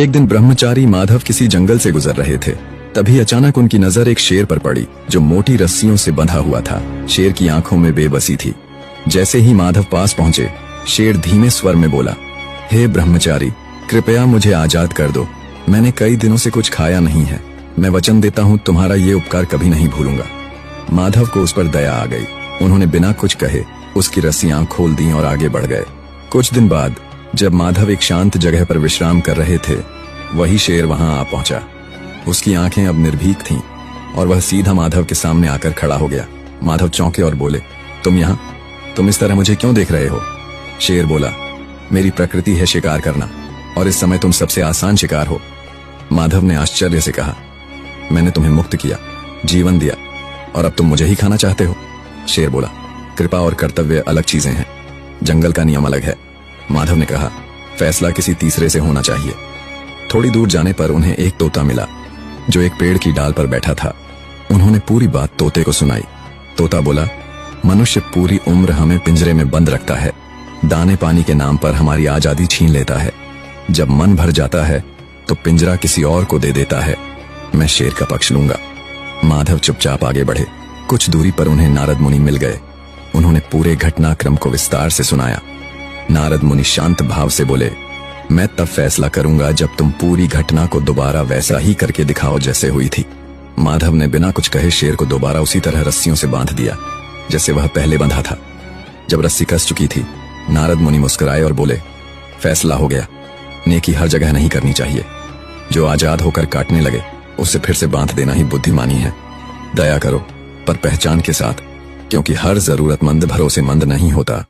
एक दिन ब्रह्मचारी माधव किसी जंगल से गुजर रहे थे। तभी अचानक उनकी नजर एक शेर पर पड़ी जो मोटी रस्सियों से बंधा हुआ था। शेर की आंखों में बेबसी थी। जैसे ही माधव पास पहुंचे, शेर धीमे स्वर में बोला, हे ब्रह्मचारी, कृपया मुझे आजाद कर दो। मैंने कई दिनों से कुछ खाया नहीं है। मैं वचन देता हूँ तुम्हारा ये उपकार कभी नहीं भूलूंगा। माधव को उस पर दया आ गई। उन्होंने बिना कुछ कहे उसकी रस्सियां खोल दी और आगे बढ़ गए। कुछ दिन बाद जब माधव एक शांत जगह पर विश्राम कर रहे थे, वही शेर वहां आ पहुंचा। उसकी आंखें अब निर्भीक थीं और वह सीधा माधव के सामने आकर खड़ा हो गया। माधव चौंके और बोले, तुम यहाँ? तुम इस तरह मुझे क्यों देख रहे हो? शेर बोला, मेरी प्रकृति है शिकार करना और इस समय तुम सबसे आसान शिकार हो। माधव ने आश्चर्य से कहा, मैंने तुम्हें मुक्त किया, जीवन दिया और अब तुम मुझे ही खाना चाहते हो? शेर बोला, कृपा और कर्तव्य अलग चीजें हैं, जंगल का नियम अलग है। माधव ने कहा, फैसला किसी तीसरे से होना चाहिए। थोड़ी दूर जाने पर उन्हें एक तोता मिला जो एक पेड़ की डाल पर बैठा था। उन्होंने पूरी बात तोते को सुनाई। तोता बोला, मनुष्य पूरी उम्र हमें पिंजरे में बंद रखता है, दाने पानी के नाम पर हमारी आजादी छीन लेता है। जब मन भर जाता है तो पिंजरा किसी और को दे देता है। मैं शेर का पक्ष लूंगा। माधव चुपचाप आगे बढ़े। कुछ दूरी पर उन्हें नारद मुनि मिल गए। उन्होंने पूरे घटनाक्रम को विस्तार से सुनाया। नारद मुनि शांत भाव से बोले, मैं तब फैसला करूंगा जब तुम पूरी घटना को दोबारा वैसा ही करके दिखाओ जैसे हुई थी। माधव ने बिना कुछ कहे शेर को दोबारा उसी तरह रस्सियों से बांध दिया जैसे वह पहले बंधा था। जब रस्सी कस चुकी थी, नारद मुनि मुस्कुराए और बोले, फैसला हो गया। नेकी हर जगह नहीं करनी चाहिए। जो आजाद होकर काटने लगे उसे फिर से बांध देना ही बुद्धिमानी है। दया करो, पर पहचान के साथ, क्योंकि हर जरूरतमंद भरोसेमंद नहीं होता।